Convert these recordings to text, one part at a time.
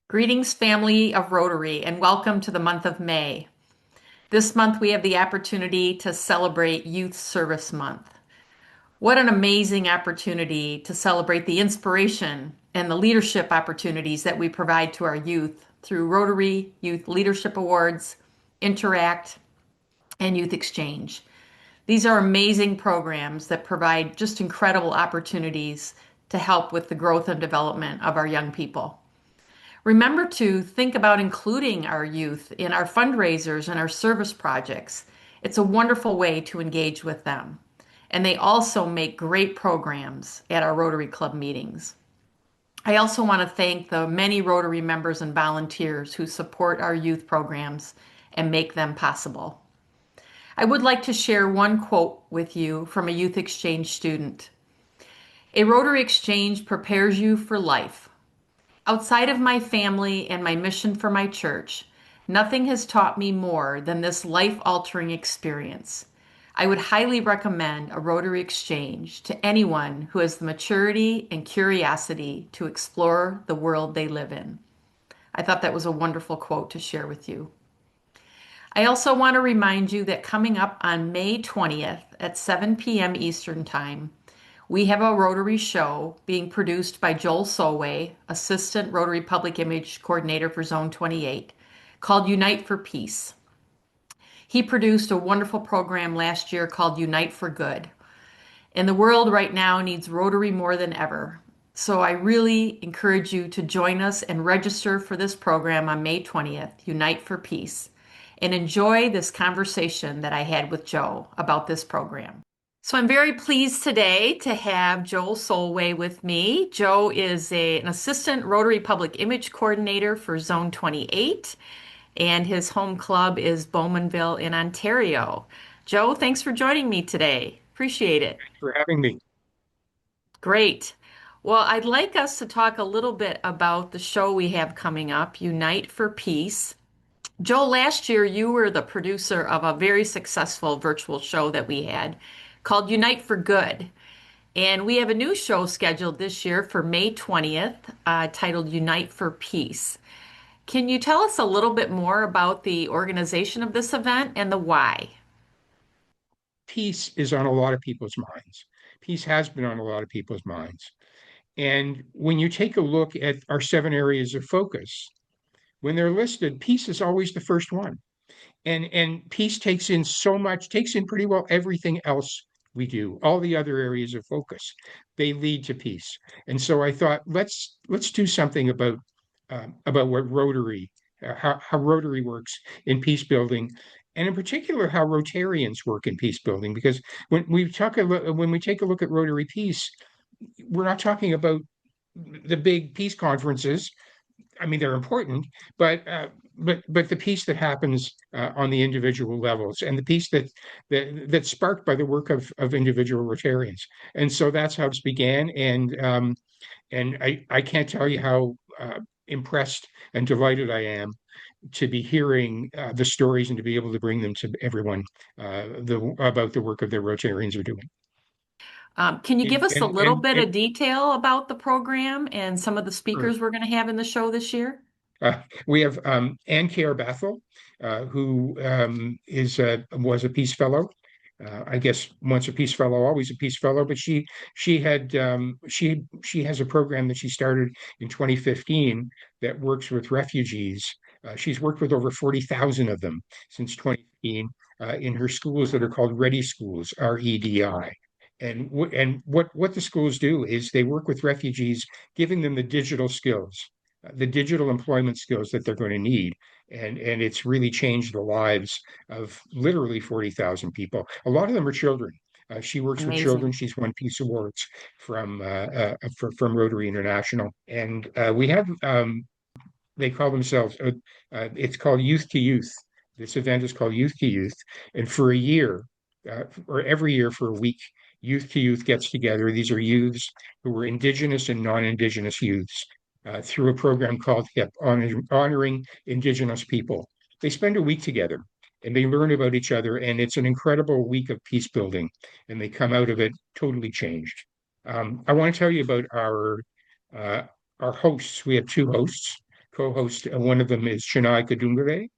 Greetings, family of Rotary, and welcome to the month of May. This month, we have the opportunity to celebrate Youth Service Month. What an amazing opportunity to celebrate the inspiration and the leadership opportunities that we provide to our youth through Rotary Youth Leadership Awards, Interact, and Youth Exchange. These are amazing programs that provide just incredible opportunities to help with the growth and development of our young people. Remember to think about including our youth in our fundraisers and our service projects. It's a wonderful way to engage with them. And they also make great programs at our Rotary Club meetings. I also want to thank the many Rotary members and volunteers who support our youth programs and make them possible. I would like to share one quote with you from a youth exchange student. A Rotary exchange prepares you for life. Outside of my family and my mission for my church, nothing has taught me more than this life-altering experience. I would highly recommend a Rotary Exchange to anyone who has the maturity and curiosity to explore the world they live in. I thought that was a wonderful quote to share with you. I also want to remind you that coming up on May 20th at 7 p.m. Eastern Time, we have a Rotary show being produced by Joel Solway, Assistant Rotary Public Image Coordinator for Zone 28, called Unite for Peace. He produced a wonderful program last year called Unite for Good. And the world right now needs Rotary more than ever. So I really encourage you to join us and register for this program on May 20th, Unite for Peace, and enjoy this conversation that I had with Joe about this program. So I'm very pleased today to have Joel Solway with me. Joe is an assistant Rotary Public Image Coordinator for Zone 28, and his home club is Bowmanville in Ontario. Joe, thanks for joining me today. Appreciate it. For having me. Great. Well, I'd like us to talk a little bit about the show we have coming up, Unite for Peace. Joel, last year you were the producer of a very successful virtual show that we had called Unite for Good. And we have a new show scheduled this year for May 20th, titled Unite for Peace. Can you tell us a little bit more about the organization of this event and the why? Peace is on a lot of people's minds. Peace has been on a lot of people's minds. And when you take a look at our 7 areas of focus, when they're listed, peace is always the first one. And peace takes in so much, takes in pretty well everything else we do. All the other areas of focus, they lead to peace. And so I thought, let's do something about what Rotary, how Rotary works in peace building, and in particular how Rotarians work in peace building. Because when we take a look at Rotary Peace, we're not talking about the big peace conferences. I mean, they're important, but the peace that happens on the individual levels, and the peace that's sparked by the work of individual Rotarians. And so that's how this began. And I can't tell you how impressed and delighted I am to be hearing the stories and to be able to bring them to everyone about the work of the Rotarians are doing. Can you give And us a and little and, bit and of detail about the program and some of the sure. speakers we're going to have in the show this year? We have Ann Kier Bethel, who was a Peace Fellow. I guess once a Peace Fellow, always a Peace Fellow. But she has a program that she started in 2015 that works with refugees. She's worked with over 40,000 of them since 2015 in her schools that are called Ready Schools, REDI. And what the schools do is they work with refugees, giving them the digital employment skills that they're going to need. And it's really changed the lives of literally 40,000 people. A lot of them are children. She works with children. Amazing. She's won Peace Awards from Rotary International. And we have, they call themselves, it's called Youth to Youth. This event is called Youth to Youth. And for a year, or every year for a week, Youth to Youth gets together. These are youths who were Indigenous and non-Indigenous youths through a program called HIP, Honoring Indigenous People. They spend a week together and they learn about each other, and it's an incredible week of peace building, and they come out of it totally changed. I want to tell you about uh, our hosts. We have two hosts, co-host. One of them is Chennai Kadumbre,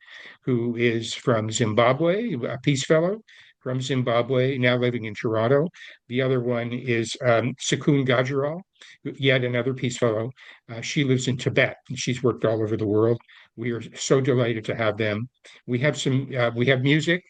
who is from Zimbabwe, a Peace Fellow from Zimbabwe, now living in Toronto. The other one is Sakun Gajaral, yet another Peace Fellow. She lives in Tibet and she's worked all over the world. We are so delighted to have them. We have music,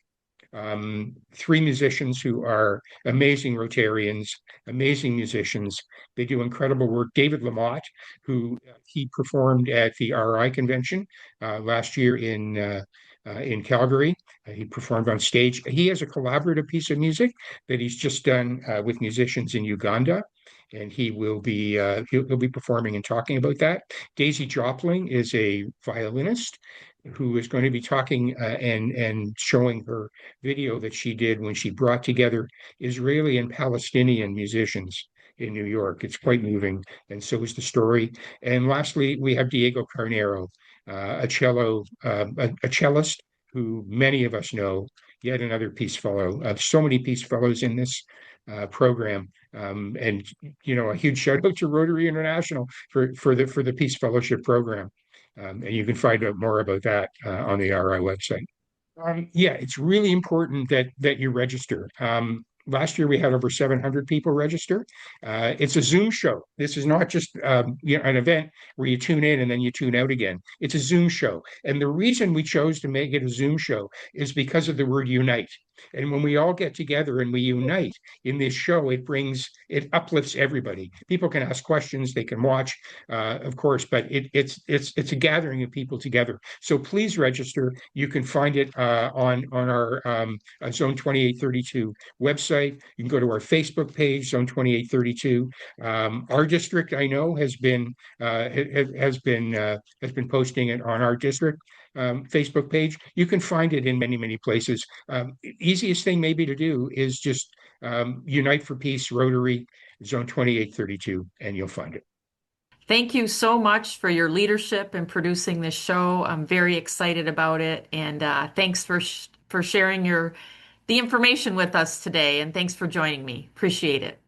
three musicians who are amazing Rotarians, amazing musicians. They do incredible work. David Lamotte, who he performed at the RI convention last year in Calgary. He performed on stage. He has a collaborative piece of music that he's just done with musicians in Uganda, and he'll be performing and talking about that. Daisy Jopling is a violinist who is going to be talking and showing her video that she did when she brought together Israeli and Palestinian musicians in New York. It's quite moving, and so is the story. And lastly, we have Diego Carnero, a cellist who many of us know, yet another Peace Fellow. So many Peace Fellows in this program. And a huge shout out to Rotary International for the Peace Fellowship program. And you can find out more about that on the RI website. Yeah, it's really important that you register. Last year we had over 700 people register. It's a Zoom show. This is not just an event where you tune in and then you tune out again. It's a Zoom show, and the reason we chose to make it a Zoom show is because of the word unite. And when we all get together and we unite in this show, it uplifts everybody. People can ask questions, they can watch, of course, but it's a gathering of people together. So please register. You can find it on our Zone 2832 website. You can go to our Facebook page, Zone 2832. Our district, I know, has been posting it on our district Facebook page. You can find it in many, many places. Easiest thing maybe to do is just Unite for Peace Rotary Zone 2832, and you'll find it. Thank you so much for your leadership in producing this show. I'm very excited about it, and thanks for sharing the information with us today, and thanks for joining me. Appreciate it.